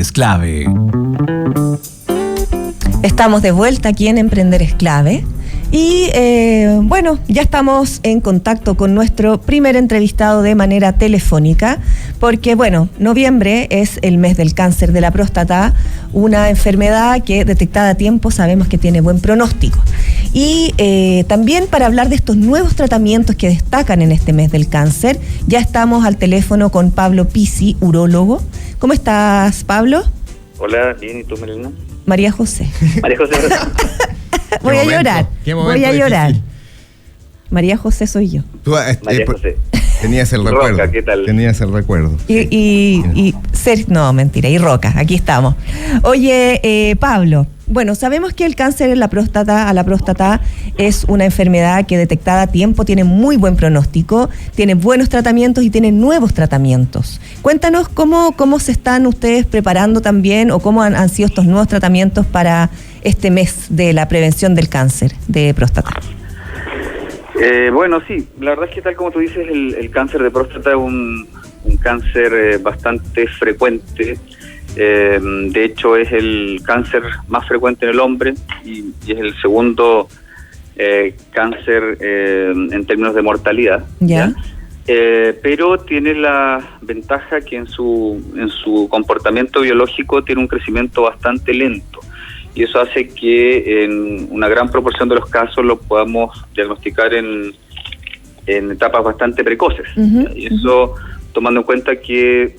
es clave. Estamos de vuelta aquí en Emprender es clave. Y bueno, ya estamos en contacto con nuestro primer entrevistado de manera telefónica, porque bueno, noviembre es el mes del cáncer de la próstata, una enfermedad que detectada a tiempo sabemos que tiene buen pronóstico. Y también para hablar de estos nuevos tratamientos que destacan en este mes del cáncer, ya estamos al teléfono con Pablo Pizzi, urólogo. ¿Cómo estás, Pablo? Hola, bien, ¿y tú, Melina? María José. María José. Voy a llorar. Voy a llorar. María José soy yo. Tú, María José. Tenías el recuerdo. Roca, ¿qué tal? Tenías el recuerdo. No, mentira, y Roca, aquí estamos. Oye, Pablo, bueno, sabemos que el cáncer a la próstata es una enfermedad que detectada a tiempo tiene muy buen pronóstico, tiene buenos tratamientos y tiene nuevos tratamientos. Cuéntanos cómo se están ustedes preparando también o cómo han sido estos nuevos tratamientos para este mes de la prevención del cáncer de próstata. Bueno, sí, la verdad es que tal como tú dices, el cáncer de próstata es un cáncer bastante frecuente. De hecho, es el cáncer más frecuente en el hombre y es el segundo cáncer en términos de mortalidad. ¿Ya? Pero tiene la ventaja que en su comportamiento biológico tiene un crecimiento bastante lento. Y eso hace que en una gran proporción de los casos lo podamos diagnosticar en etapas bastante precoces. Uh-huh. Y eso tomando en cuenta que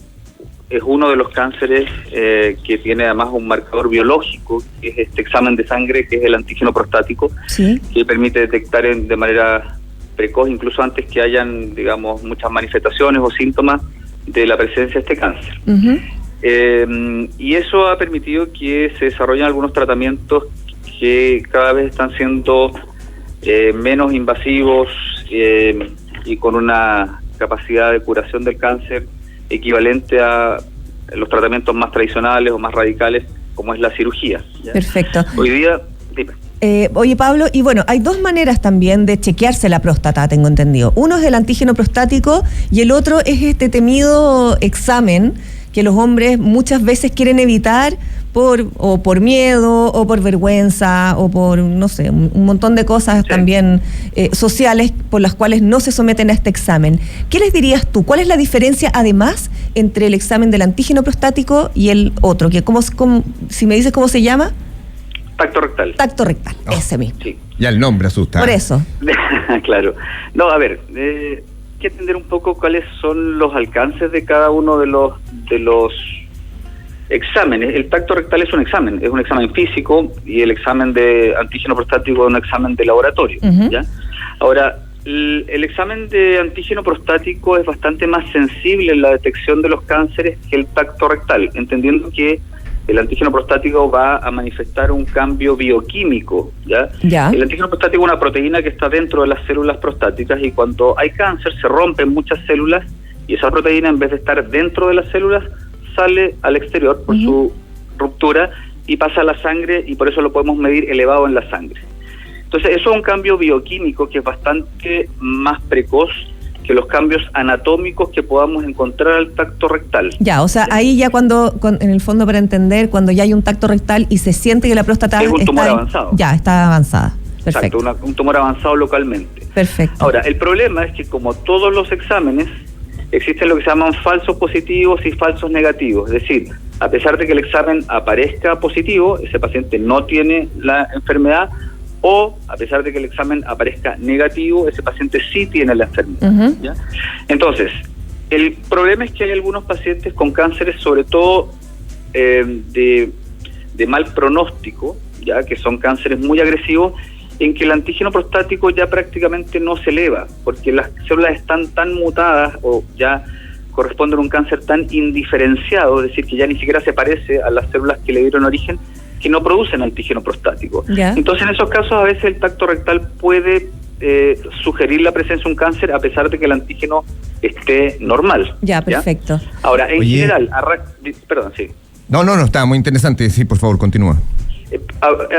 es uno de los cánceres que tiene además un marcador biológico, que es este examen de sangre, que es el antígeno prostático, sí, que permite detectar de manera precoz, incluso antes que hayan, digamos, muchas manifestaciones o síntomas de la presencia de este cáncer. Uh-huh. Y eso ha permitido que se desarrollen algunos tratamientos que cada vez están siendo menos invasivos y con una capacidad de curación del cáncer equivalente a los tratamientos más tradicionales o más radicales, como es la cirugía, ¿ya? Perfecto. Hoy día, dime. Oye, Pablo, y bueno, hay dos maneras también de chequearse la próstata, tengo entendido. Uno es el antígeno prostático y el otro es este temido examen que los hombres muchas veces quieren evitar por miedo o por vergüenza o por, no sé, un montón de cosas, sí, también sociales por las cuales no se someten a este examen. ¿Qué les dirías tú? ¿Cuál es la diferencia además entre el examen del antígeno prostático y el otro? Que si me dices cómo se llama. Tacto rectal. Tacto rectal, ese mismo. Sí. Ya el nombre asusta. Por eso. Claro. No, a ver, hay que entender un poco cuáles son los alcances de cada uno de los exámenes. El tacto rectal es un examen físico, y el examen de antígeno prostático es un examen de laboratorio. Uh-huh. ¿Ya? Ahora, el examen de antígeno prostático es bastante más sensible en la detección de los cánceres que el tacto rectal, entendiendo que el antígeno prostático va a manifestar un cambio bioquímico, ¿ya? Ya. El antígeno prostático es una proteína que está dentro de las células prostáticas, y cuando hay cáncer se rompen muchas células y esa proteína, en vez de estar dentro de las células, sale al exterior por su ruptura y pasa a la sangre, y por eso lo podemos medir elevado en la sangre. Entonces eso es un cambio bioquímico que es bastante más precoz que los cambios anatómicos que podamos encontrar al tacto rectal. Ya, o sea, ahí ya cuando en el fondo, para entender, cuando ya hay un tacto rectal y se siente que la próstata es un tumor avanzado. Ya, está avanzada. Perfecto. Exacto, un tumor avanzado localmente. Perfecto. Ahora, el problema es que, como todos los exámenes, existen lo que se llaman falsos positivos y falsos negativos. Es decir, a pesar de que el examen aparezca positivo, ese paciente no tiene la enfermedad, o a pesar de que el examen aparezca negativo, ese paciente sí tiene la enfermedad. Uh-huh. ¿Ya? Entonces, el problema es que hay algunos pacientes con cánceres, sobre todo de mal pronóstico, ya que son cánceres muy agresivos, en que el antígeno prostático ya prácticamente no se eleva, porque las células están tan mutadas o ya corresponden a un cáncer tan indiferenciado, es decir, que ya ni siquiera se parece a las células que le dieron origen, que no producen antígeno prostático. Ya. Entonces, en esos casos, a veces el tacto rectal puede sugerir la presencia de un cáncer a pesar de que el antígeno esté normal. Ya, perfecto. ¿Ya? Ahora, en general, perdón, sí. No, está muy interesante. Sí, por favor, continúa.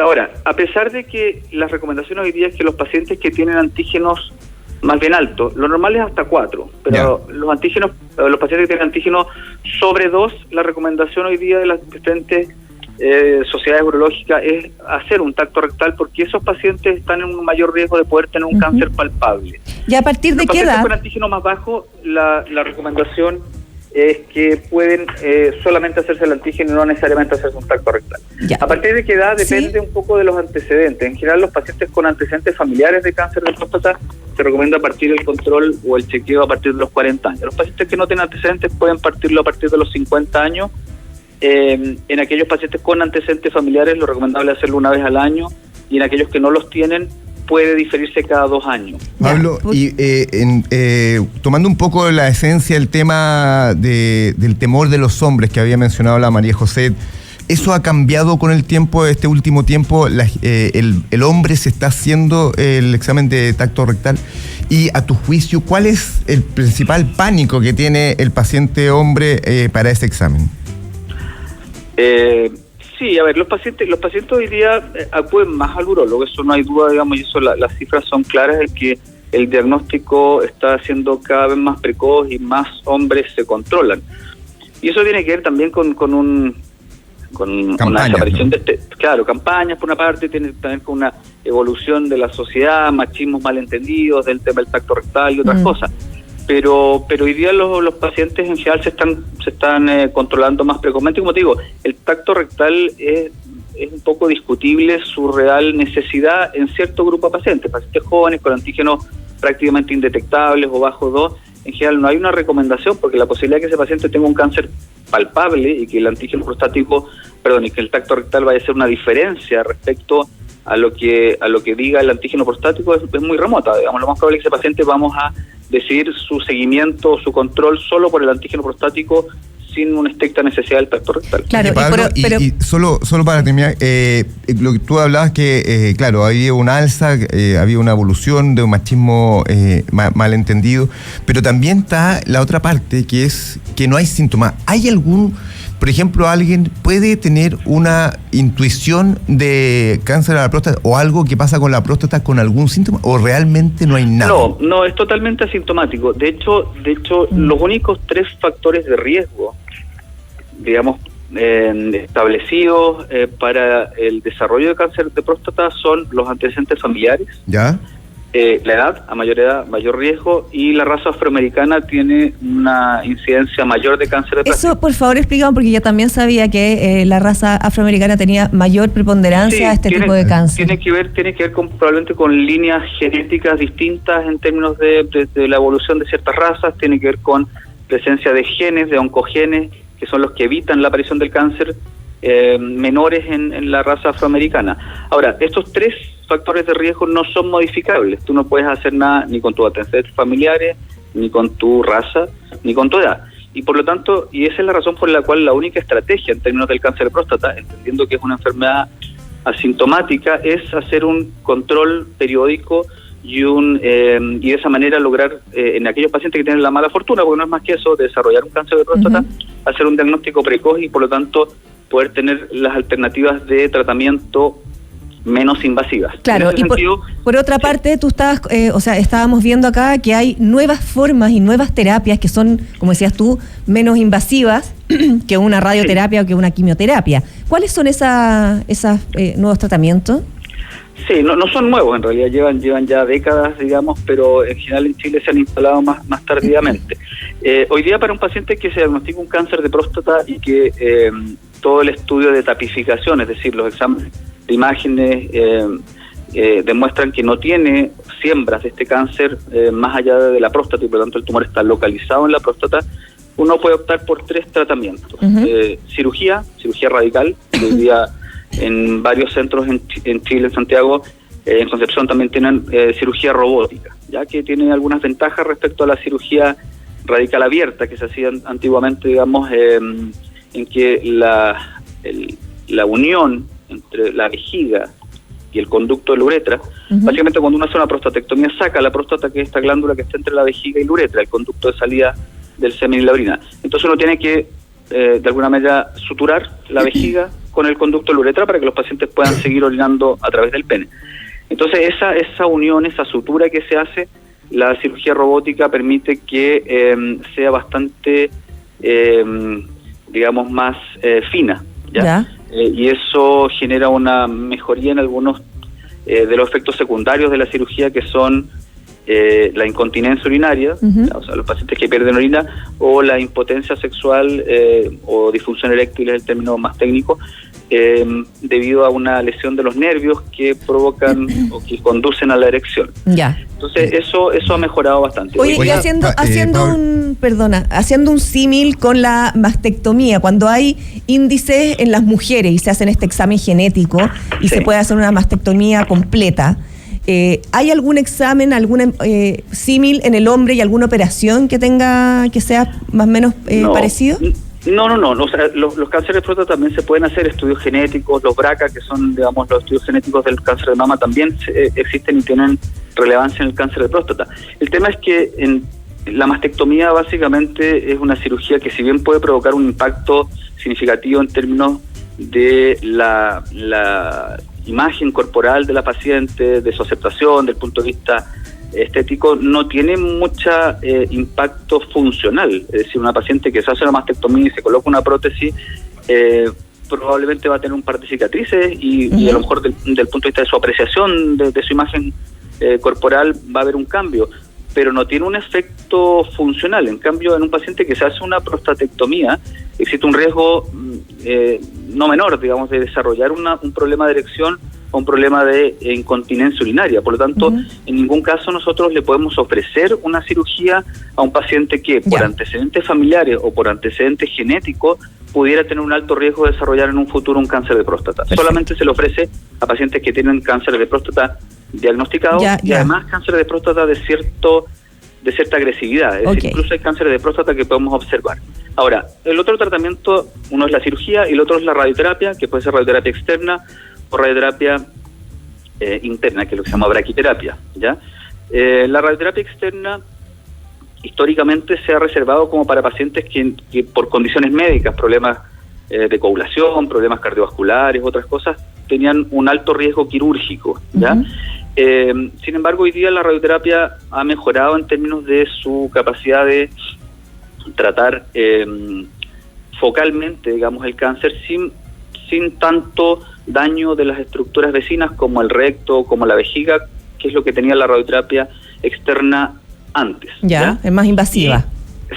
Ahora, a pesar de que las recomendaciones hoy día es que los pacientes que tienen antígenos más bien altos, lo normal es hasta 4, pero los pacientes que tienen antígenos Sobre 2, la recomendación hoy día de las diferentes sociedades urológicas es hacer un tacto rectal, porque esos pacientes están en un mayor riesgo de poder tener un cáncer palpable. ¿Y a partir de qué edad? Con antígeno más bajo, la recomendación es que pueden solamente hacerse el antígeno y no necesariamente hacerse un tacto rectal. Ya. A partir de qué edad depende Sí. un poco de los antecedentes. En general, los pacientes con antecedentes familiares de cáncer de próstata se recomienda partir el control o el chequeo a partir de los 40 años. Los pacientes que no tienen antecedentes pueden partirlo a partir de los 50 años. En aquellos pacientes con antecedentes familiares, lo recomendable es hacerlo una vez al año, y en aquellos que no los tienen, puede diferirse cada 2 años. Pablo, y tomando un poco la esencia del tema del temor de los hombres que había mencionado la María José, ¿eso ha cambiado con el tiempo, este último tiempo? El hombre se está haciendo el examen de tacto rectal, y a tu juicio, ¿cuál es el principal pánico que tiene el paciente hombre para ese examen? Sí, a ver, los pacientes hoy día acuden más al urólogo, eso no hay duda, digamos, y eso las cifras son claras, de que el diagnóstico está siendo cada vez más precoz y más hombres se controlan. Y eso tiene que ver también con una desaparición, ¿no? Campañas por una parte, tiene también con una evolución de la sociedad, machismos malentendidos del tema del tacto rectal y otras cosas. Pero hoy día los pacientes en general se están controlando más precozmente. Como te digo, el tacto rectal es un poco discutible su real necesidad en cierto grupo de pacientes jóvenes con antígenos prácticamente indetectables o bajo 2. En general no hay una recomendación, porque la posibilidad de que ese paciente tenga un cáncer palpable y que el antígeno prostático, y que el tacto rectal vaya a ser una diferencia respecto a lo que diga el antígeno prostático es muy remota. Digamos, lo más probable es que ese paciente vamos a decidir su seguimiento o su control solo por el antígeno prostático, sin una estricta necesidad del tacto rectal. Claro, Pablo, y solo para terminar, lo que tú hablabas que, claro, había un alza, había una evolución de un machismo malentendido, pero también está la otra parte, que es que no hay síntomas. ¿Hay por ejemplo, alguien puede tener una intuición de cáncer a la próstata o algo que pasa con la próstata con algún síntoma, o realmente no hay nada? No, es totalmente asintomático. De hecho, los únicos 3 factores de riesgo, digamos, establecidos para el desarrollo de cáncer de próstata son los antecedentes familiares, ¿ya? La edad, a mayor edad, mayor riesgo, y la raza afroamericana tiene una incidencia mayor de cáncer de próstata. Eso, por favor, explícame, porque yo también sabía que la raza afroamericana tenía mayor preponderancia a este tipo de cáncer. Tiene que ver probablemente con líneas genéticas distintas en términos de la evolución de ciertas razas, tiene que ver con presencia de genes, de oncogenes, que son los que evitan la aparición del cáncer, menores en la raza afroamericana. Ahora, estos 3 factores de riesgo no son modificables. Tú no puedes hacer nada ni con tus antecedentes familiares, ni con tu raza, ni con tu edad. Y por lo tanto, y esa es la razón por la cual la única estrategia en términos del cáncer de próstata, entendiendo que es una enfermedad asintomática, es hacer un control periódico y de esa manera lograr, en aquellos pacientes que tienen la mala fortuna, porque no es más que eso, de desarrollar un cáncer de próstata, hacer un diagnóstico precoz y por lo tanto poder tener las alternativas de tratamiento menos invasivas. Claro, y por otra parte, tú estábamos viendo acá que hay nuevas formas y nuevas terapias que son, como decías tú, menos invasivas que una radioterapia o que una quimioterapia. ¿Cuáles son esos nuevos tratamientos? Sí, no son nuevos, en realidad llevan ya décadas, digamos, pero en general en Chile se han instalado más tardíamente. Hoy día, para un paciente que se diagnostica un cáncer de próstata y que todo el estudio de tapificación, es decir, los exámenes de imágenes demuestran que no tiene siembras de este cáncer más allá de la próstata, y por lo tanto el tumor está localizado en la próstata, uno puede optar por 3 tratamientos. Cirugía radical, que hoy día en varios centros en Chile, en Santiago, en Concepción también tienen cirugía robótica, ya que tiene algunas ventajas respecto a la cirugía radical abierta que se hacía antiguamente, digamos, en que la unión entre la vejiga y el conducto de la uretra, básicamente cuando uno hace una prostatectomía saca la próstata, que es esta glándula que está entre la vejiga y la uretra, el conducto de salida del semen y la orina. Entonces uno tiene que de alguna manera suturar la vejiga con el conducto de la uretra para que los pacientes puedan seguir orinando a través del pene. Entonces esa unión, esa sutura que se hace, la cirugía robótica permite que sea bastante digamos, más fina, ¿ya? Ya. Y eso genera una mejoría en algunos de los efectos secundarios de la cirugía, que son la incontinencia urinaria, o sea, los pacientes que pierden orina, o la impotencia sexual o disfunción eréctil es el término más técnico, debido a una lesión de los nervios que provocan o que conducen a la erección. Ya. Entonces eso ha mejorado bastante. Oye, y haciendo un símil con la mastectomía, cuando hay índices en las mujeres y se hacen este examen genético y se puede hacer una mastectomía completa, ¿hay algún examen, algún símil en el hombre y alguna operación que sea más o menos parecido? No. O sea, los cánceres de próstata también se pueden hacer, estudios genéticos, los BRCA, que son, digamos, los estudios genéticos del cáncer de mama, también existen y tienen relevancia en el cáncer de próstata. El tema es que la mastectomía básicamente es una cirugía que, si bien puede provocar un impacto significativo en términos de la imagen corporal de la paciente, de su aceptación, del punto de vista estético, no tiene mucha impacto funcional. Es decir, una paciente que se hace una mastectomía y se coloca una prótesis, probablemente va a tener un par de cicatrices y a lo mejor del punto de vista de su apreciación de su imagen corporal va a haber un cambio, pero no tiene un efecto funcional. En cambio, en un paciente que se hace una prostatectomía, existe un riesgo no menor, digamos, de desarrollar un problema de erección o un problema de incontinencia urinaria. Por lo tanto, en ningún caso nosotros le podemos ofrecer una cirugía a un paciente que por antecedentes familiares o por antecedentes genéticos pudiera tener un alto riesgo de desarrollar en un futuro un cáncer de próstata. Perfecto. Solamente se le ofrece a pacientes que tienen cáncer de próstata diagnosticado y además cáncer de próstata de cierta agresividad. Es decir, incluso hay cánceres de próstata que podemos observar. Ahora, el otro tratamiento, uno es la cirugía y el otro es la radioterapia, que puede ser radioterapia externa o radioterapia interna, que es lo que se llama braquiterapia, ¿ya? La radioterapia externa históricamente se ha reservado como para pacientes que por condiciones médicas, problemas de coagulación, problemas cardiovasculares, otras cosas, tenían un alto riesgo quirúrgico, ¿ya? Sin embargo, hoy día la radioterapia ha mejorado en términos de su capacidad de tratar focalmente, digamos, el cáncer sin tanto daño de las estructuras vecinas como el recto, como la vejiga, que es lo que tenía la radioterapia externa antes. ¿Ya? Es más invasiva.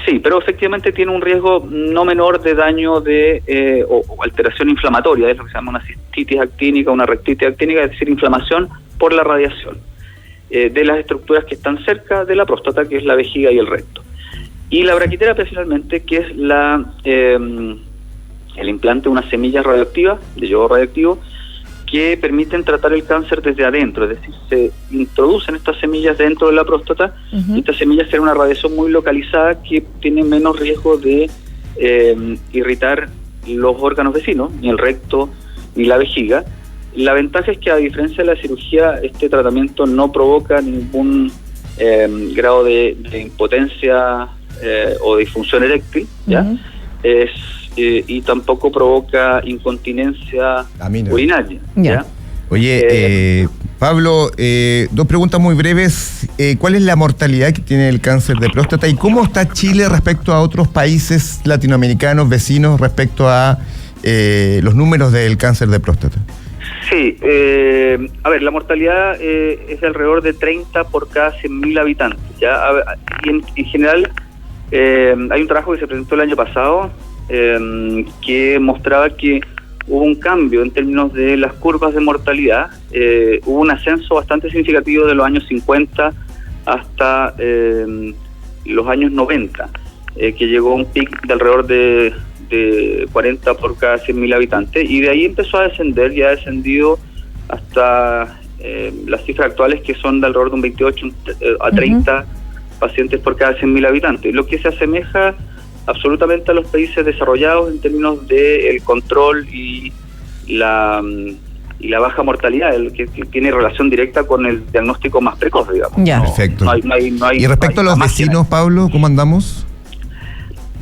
Sí, pero efectivamente tiene un riesgo no menor de daño o alteración inflamatoria, es lo que se llama una cistitis actínica, una rectitis actínica, es decir, inflamación por la radiación de las estructuras que están cerca de la próstata, que es la vejiga y el recto. Y la braquiterapia, finalmente, que es el implante de unas semillas radioactivas, de yodo radioactivo, que permiten tratar el cáncer desde adentro, es decir, se introducen estas semillas dentro de la próstata, y estas semillas tienen una radiación muy localizada que tiene menos riesgo de irritar los órganos vecinos, ni el recto ni la vejiga. La ventaja es que, a diferencia de la cirugía, este tratamiento no provoca ningún grado de impotencia o de disfunción eréctil, ¿ya? Y tampoco provoca incontinencia urinaria, ¿ya? Oye, Pablo, dos preguntas muy breves. ¿Cuál es la mortalidad que tiene el cáncer de próstata y cómo está Chile respecto a otros países latinoamericanos vecinos respecto a los números del cáncer de próstata? Sí, a ver, la mortalidad es de alrededor de 30 por cada 100.000 habitantes, ¿ya? Y en general hay un trabajo que se presentó el año pasado que mostraba que hubo un cambio en términos de las curvas de mortalidad. Hubo un ascenso bastante significativo de los años 50 hasta los años 90, que llegó a un pic de alrededor de 40 por cada 100.000 habitantes, y de ahí empezó a descender y ha descendido hasta las cifras actuales, que son de alrededor de un 28 a 30 pacientes por cada 100.000 habitantes, lo que se asemeja absolutamente a los países desarrollados en términos de el control y la baja mortalidad, que tiene relación directa con el diagnóstico más precoz, digamos. Ya. Perfecto. No hay, y respecto a los vecinos, Pablo, ¿cómo andamos?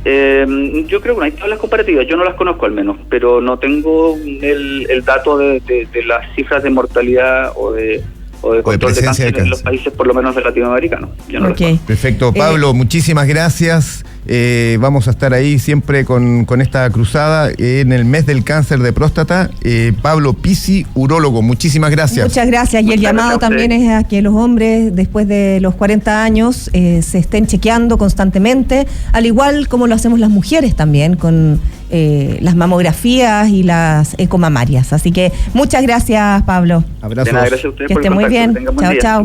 Yo creo que no hay tablas comparativas, yo no las conozco al menos, pero no tengo el dato de las cifras de mortalidad o de control de cáncer en los países, por lo menos de latinoamericanos. Yo no las conozco. Perfecto, Pablo, muchísimas gracias. Vamos a estar ahí siempre con esta cruzada en el mes del cáncer de próstata. Pablo Pizzi, urólogo, muchísimas gracias. Muchas gracias. Y el llamado también es a que los hombres después de los 40 años se estén chequeando constantemente, al igual como lo hacemos las mujeres también con las mamografías y las ecomamarias. Así que muchas gracias, Pablo. Abrazos. Gracias a ustedes que por esté el muy contacto. bien. Chao, chao.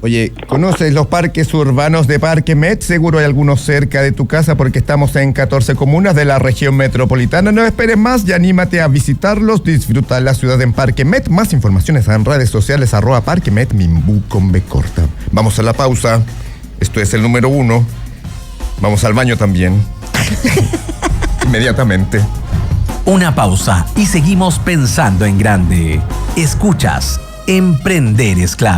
Oye, ¿conoces los parques urbanos de Parque Met? Seguro hay algunos cerca de tu casa porque estamos en 14 comunas de la región metropolitana. No esperes más y anímate a visitarlos. Disfruta la ciudad en Parque Met. Más informaciones en redes sociales @parquemet, Minbu con B corta. Vamos a la pausa. Esto es el número 1. Vamos al baño también. Inmediatamente. Una pausa y seguimos pensando en grande. Escuchas, Emprender es clave.